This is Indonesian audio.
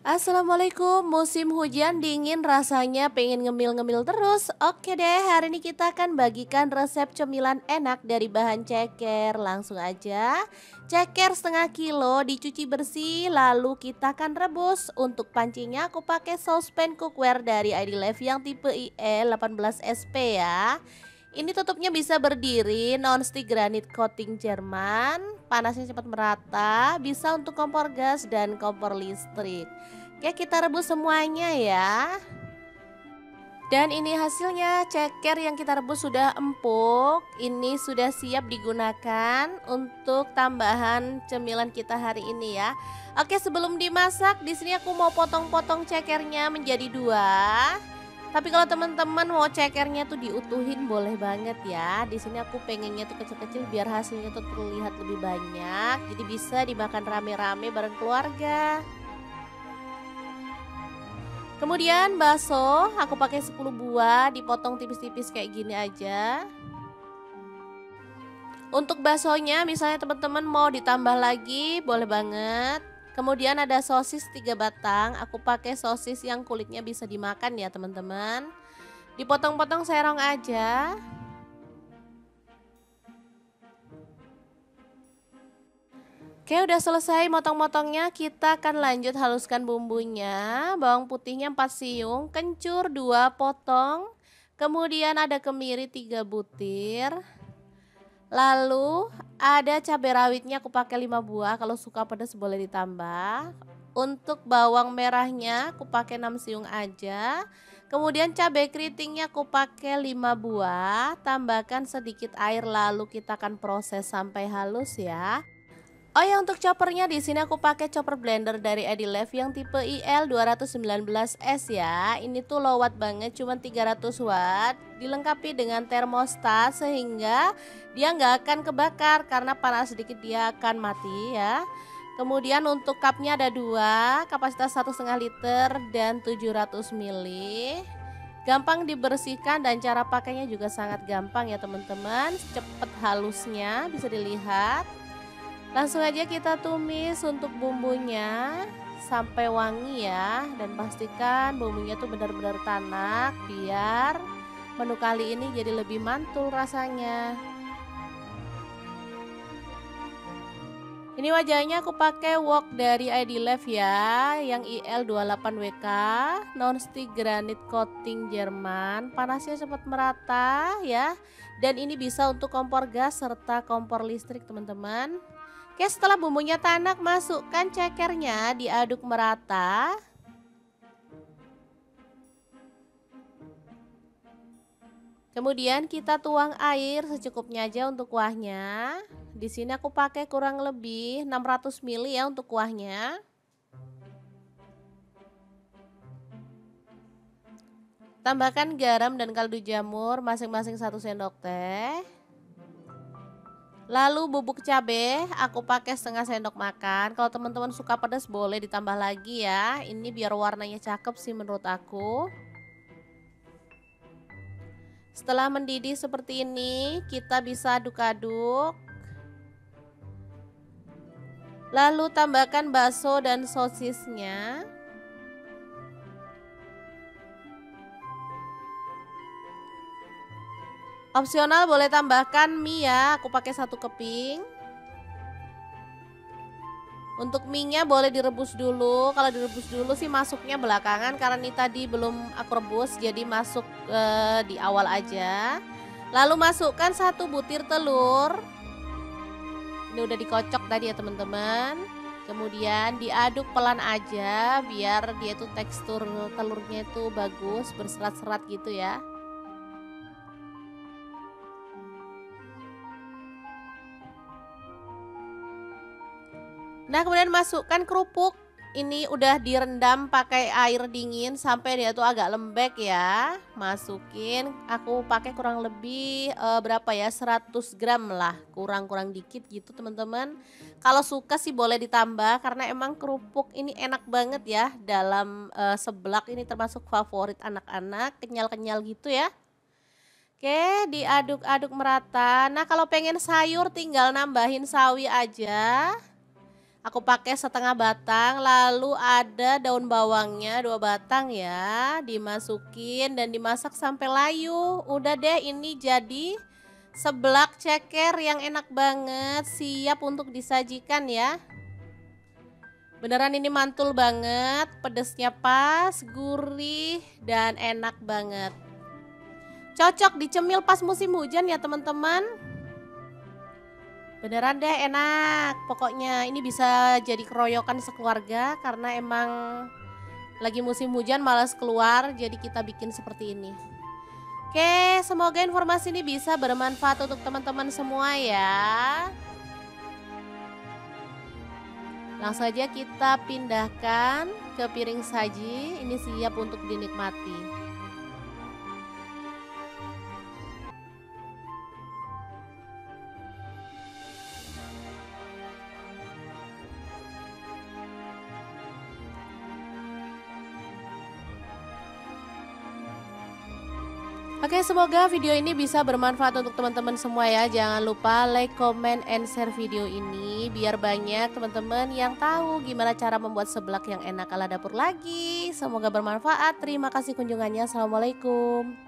Assalamualaikum, musim hujan dingin rasanya pengen ngemil-ngemil terus. Oke deh, hari ini kita akan bagikan resep cemilan enak dari bahan ceker. Langsung aja, ceker setengah kilo dicuci bersih, lalu kita akan rebus. Untuk pancinya aku pakai saucepan cookware dari ID Life yang tipe IE 18 SP ya. Ini tutupnya bisa berdiri, non-stick granit coating Jerman, panasnya cepat merata, bisa untuk kompor gas dan kompor listrik. Oke, kita rebus semuanya ya. Dan ini hasilnya, ceker yang kita rebus sudah empuk. Ini sudah siap digunakan untuk tambahan cemilan kita hari ini ya. Oke, sebelum dimasak, di sini aku mau potong-potong cekernya menjadi dua. Tapi kalau teman-teman mau cekernya tuh diutuhin boleh banget ya. Di sini aku pengennya tuh kecil-kecil biar hasilnya tuh terlihat lebih banyak. Jadi bisa dimakan rame-rame bareng keluarga. Kemudian bakso, aku pakai 10 buah, dipotong tipis-tipis kayak gini aja. Untuk baksonya misalnya teman-teman mau ditambah lagi, boleh banget. Kemudian ada sosis 3 batang, aku pakai sosis yang kulitnya bisa dimakan ya teman-teman. Dipotong-potong serong aja. Oke, udah selesai motong-motongnya, kita akan lanjut haluskan bumbunya. Bawang putihnya 4 siung, kencur 2 potong, kemudian ada kemiri 3 butir. Lalu ada cabai rawitnya aku pakai 5 buah, kalau suka pedas boleh ditambah. Untuk bawang merahnya aku pakai 6 siung aja. Kemudian cabai keritingnya aku pakai 5 buah, tambahkan sedikit air lalu kita akan proses sampai halus ya. Oh ya, untuk choppernya di sini aku pakai chopper blender dari Edilev yang tipe IL 219S ya. Ini tuh low watt banget, cuma 300 watt. Dilengkapi dengan termostat sehingga dia nggak akan kebakar karena panas sedikit dia akan mati ya. Kemudian untuk cupnya ada dua, kapasitas 1,5 liter dan 700 ml. Gampang dibersihkan dan cara pakainya juga sangat gampang ya teman-teman. Cepet halusnya bisa dilihat. Langsung aja kita tumis untuk bumbunya sampai wangi ya, dan pastikan bumbunya tuh benar-benar tanak biar menu kali ini jadi lebih mantul rasanya. Ini wajahnya aku pakai wok dari ID Life ya, yang IL28WK, non-stick granit coating Jerman, panasnya cepat merata ya. Dan ini bisa untuk kompor gas serta kompor listrik teman-teman. Oke, setelah bumbunya tanak, masukkan cekernya, diaduk merata. Kemudian kita tuang air secukupnya aja untuk kuahnya. Di sini aku pakai kurang lebih 600 ml ya untuk kuahnya. Tambahkan garam dan kaldu jamur masing-masing 1 sendok teh. Lalu bubuk cabai aku pakai setengah sendok makan. Kalau teman-teman suka pedas boleh ditambah lagi ya. Ini biar warnanya cakep sih menurut aku. Setelah mendidih seperti ini, kita bisa aduk-aduk. Lalu tambahkan bakso dan sosisnya. Opsional boleh tambahkan mie ya, aku pakai 1 keping. Untuk mie-nya boleh direbus dulu. Kalau direbus dulu sih masuknya belakangan karena ini tadi belum aku rebus, jadi masuk di awal aja. Lalu masukkan 1 butir telur. Ini udah dikocok tadi ya teman-teman. Kemudian diaduk pelan aja biar dia tuh tekstur telurnya itu bagus, berserat-serat gitu ya. Nah, kemudian masukkan kerupuk. Ini udah direndam pakai air dingin sampai dia tuh agak lembek ya. Masukin, aku pakai kurang lebih berapa ya, 100 gram lah, kurang-kurang dikit gitu teman-teman. Kalau suka sih boleh ditambah karena emang kerupuk ini enak banget ya dalam seblak, ini termasuk favorit anak-anak, kenyal-kenyal gitu ya. Oke, diaduk-aduk merata. Nah, kalau pengen sayur tinggal nambahin sawi aja. Aku pakai setengah batang, lalu ada daun bawangnya 2 batang ya. Dimasukin dan dimasak sampai layu. Udah deh, ini jadi seblak ceker yang enak banget, siap untuk disajikan ya. Beneran ini mantul banget, pedesnya pas, gurih, dan enak banget. Cocok dicemil pas musim hujan ya teman-teman. Beneran deh enak, pokoknya ini bisa jadi keroyokan sekeluarga karena emang lagi musim hujan malas keluar, jadi kita bikin seperti ini. Oke, semoga informasi ini bisa bermanfaat untuk teman-teman semua ya. Langsung saja kita pindahkan ke piring saji, ini siap untuk dinikmati. Oke, semoga video ini bisa bermanfaat untuk teman-teman semua ya. Jangan lupa like, comment, and share video ini biar banyak teman-teman yang tahu gimana cara membuat seblak yang enak ala dapur lagi. Semoga bermanfaat. Terima kasih kunjungannya. Assalamualaikum.